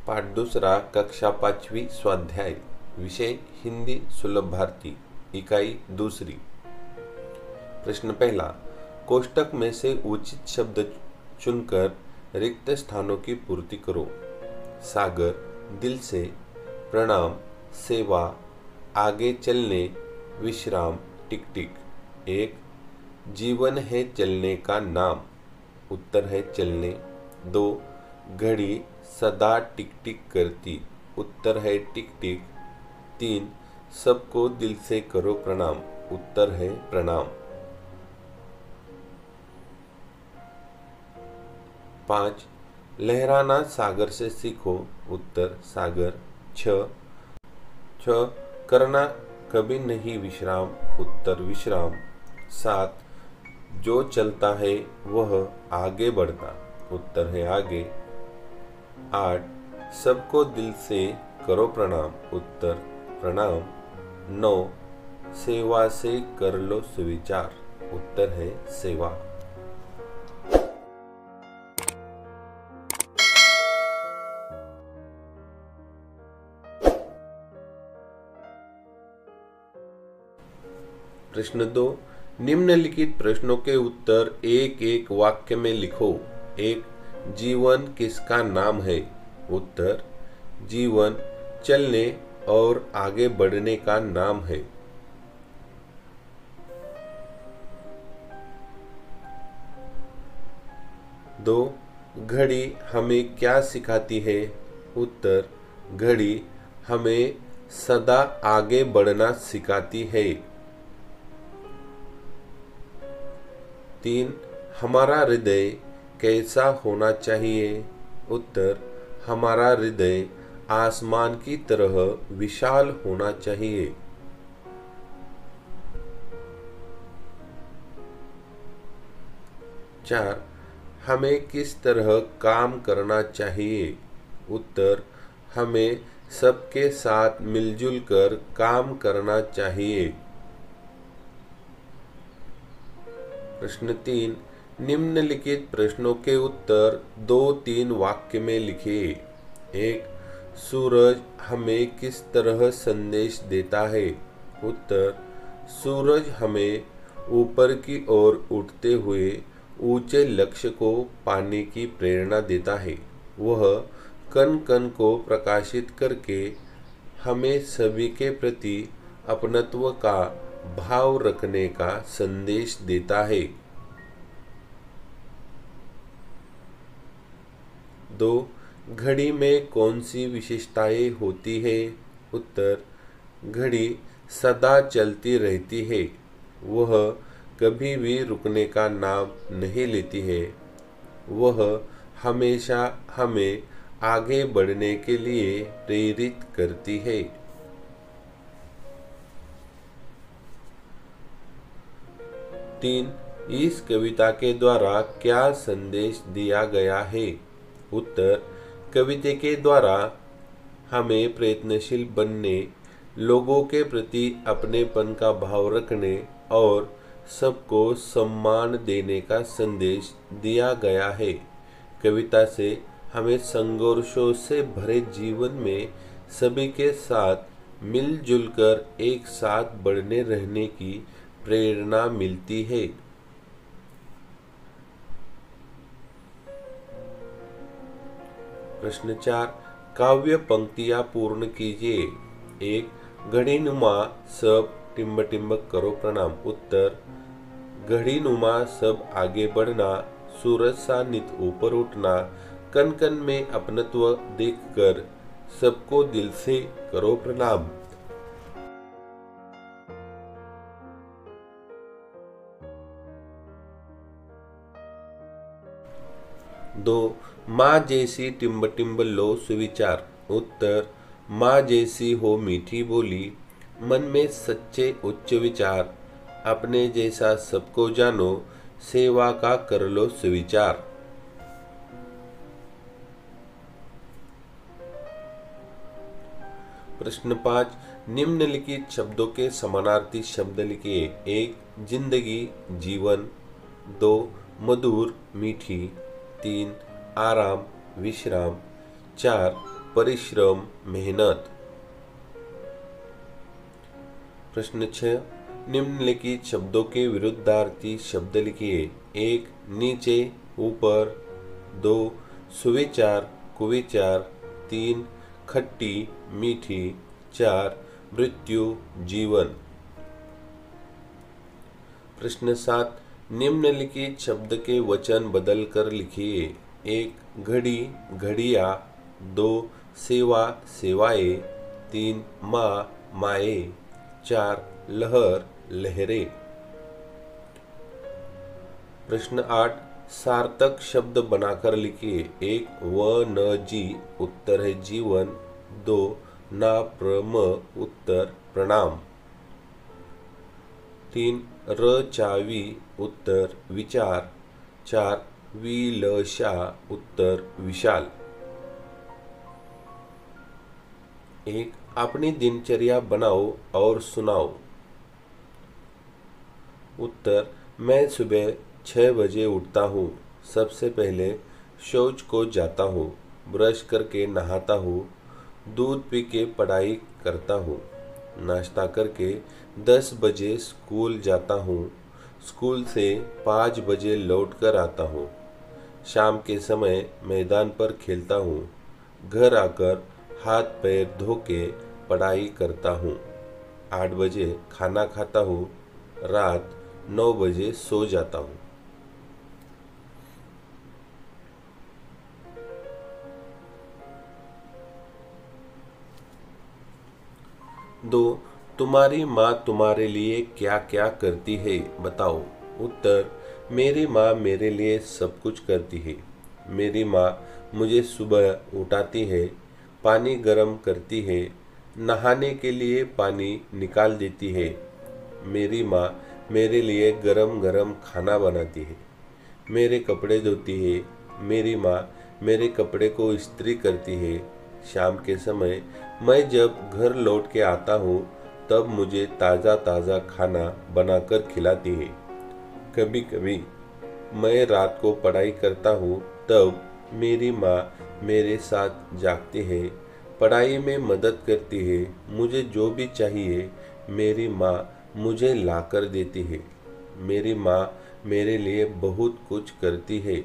पाठ दूसरा, कक्षा 5वीं, स्वाध्याय, विषय हिंदी सुलभ भारती, इकाई दूसरी। प्रश्न पहला, कोष्टक में से उचित शब्द चुनकर रिक्त स्थानों की पूर्ति करो। सागर, दिल से, प्रणाम, सेवा, आगे चलने, विश्राम, टिक टिक। 1, जीवन है चलने का नाम, उत्तर है चलने। 2, घड़ी सदा टिक टिक करती, उत्तर है टिक टिक। 3, सबको दिल से करो प्रणाम, उत्तर है प्रणाम। 5, लहराना सागर से सीखो, उत्तर सागर। 6, करना कभी नहीं विश्राम, उत्तर विश्राम। 7, जो चलता है वह आगे बढ़ता, उत्तर है आगे। 8, सबको दिल से करो प्रणाम, उत्तर प्रणाम। 9, सेवा से कर लो सुविचार, उत्तर है सेवा। प्रश्न 2, निम्नलिखित प्रश्नों के उत्तर एक एक वाक्य में लिखो। 1, जीवन किसका नाम है, उत्तर जीवन चलने और आगे बढ़ने का नाम है। 2, घड़ी हमें क्या सिखाती है, उत्तर घड़ी हमें सदा आगे बढ़ना सिखाती है। 3, हमारा हृदय कैसा होना चाहिए, उत्तर हमारा हृदय आसमान की तरह विशाल होना चाहिए। 4, हमें किस तरह काम करना चाहिए, उत्तर हमें सबके साथ मिलजुल कर काम करना चाहिए। प्रश्न 3, निम्नलिखित प्रश्नों के उत्तर 2-3 वाक्य में लिखिए। 1, सूरज हमें किस तरह संदेश देता है, उत्तर सूरज हमें ऊपर की ओर उठते हुए ऊंचे लक्ष्य को पाने की प्रेरणा देता है। वह कण कण को प्रकाशित करके हमें सभी के प्रति अपनत्व का भाव रखने का संदेश देता है। 2, घड़ी में कौन सी विशेषताएं होती है, उत्तर घड़ी सदा चलती रहती है, वह कभी भी रुकने का नाम नहीं लेती है, वह हमेशा हमें आगे बढ़ने के लिए प्रेरित करती है। 3, इस कविता के द्वारा क्या संदेश दिया गया है, उत्तर कविता के द्वारा हमें प्रयत्नशील बनने, लोगों के प्रति अपनेपन का भाव रखने और सबको सम्मान देने का संदेश दिया गया है। कविता से हमें संघर्षों से भरे जीवन में सभी के साथ मिलजुल कर एक साथ बढ़ने रहने की प्रेरणा मिलती है। प्रश्न 4, काव्य पंक्तियां पूर्ण कीजिए। 1, घड़ीनुमा सब टिम्ब टिम्ब करो प्रणाम, उत्तर घड़ीनुमा सब आगे बढ़ना, सूरज सा नित ऊपर उठना, कण कण में अपनत्व देखकर सबको दिल से करो प्रणाम। 2, माँ जैसी टिम्ब टिम्ब लो सुविचार, उत्तर माँ जैसी हो मीठी बोली, मन में सच्चे उच्च विचार, अपने जैसा सबको जानो, सेवा का कर लो सुविचार। प्रश्न 5, निम्नलिखित शब्दों के समानार्थी शब्द लिखिए। 1, जिंदगी जीवन। 2, मधुर मीठी। 3, आराम विश्राम। 4, परिश्रम, मेहनत। प्रश्न 6, निम्नलिखित शब्दों के विरुद्धार्थी शब्द लिखिए। 1, नीचे, ऊपर। 2, सुविचार, कुविचार। 3, खट्टी, मीठी। 4, मृत्यु, जीवन। प्रश्न 7, निम्नलिखित शब्द के वचन बदलकर लिखिए। 1, घड़ी, घड़िया। 2, सेवा, सेवाएं। 3, माँ, माए। 4, लहर, लहरें। प्रश्न 8, सार्थक शब्द बनाकर लिखिए। 1, व न जी, उत्तर है जीवन। 2, ना प्रम, उत्तर प्रणाम। 3, र चावी, उत्तर विचार। 4, विलशा, उत्तर विशाल। 1, अपनी दिनचर्या बनाओ और सुनाओ। उत्तर, मैं सुबह 6 बजे उठता हूँ। सबसे पहले शौच को जाता हूँ, ब्रश करके नहाता हूँ, दूध पी के पढ़ाई करता हूँ, नाश्ता करके 10 बजे स्कूल जाता हूँ, स्कूल से 5 बजे लौट कर आता हूँ, शाम के समय मैदान पर खेलता हूँ, घर आकर हाथ पैर धो के पढ़ाई करता हूँ, 8 बजे खाना खाता हूँ, रात 9 बजे सो जाता हूँ। 2, तुम्हारी माँ तुम्हारे लिए क्या क्या करती है, बताओ। उत्तर, मेरी माँ मेरे लिए सब कुछ करती है। मेरी माँ मुझे सुबह उठाती है, पानी गर्म करती है, नहाने के लिए पानी निकाल देती है। मेरी माँ मेरे लिए गरम गरम खाना बनाती है, मेरे कपड़े धोती है। मेरी माँ मेरे कपड़े को इस्त्री करती है। शाम के समय मैं जब घर लौट के आता हूँ तब मुझे ताज़ा ताज़ा खाना बनाकर खिलाती है। कभी कभी मैं रात को पढ़ाई करता हूँ तब मेरी माँ मेरे साथ जागती है, पढ़ाई में मदद करती है। मुझे जो भी चाहिए मेरी माँ मुझे ला कर देती है। मेरी माँ मेरे लिए बहुत कुछ करती है।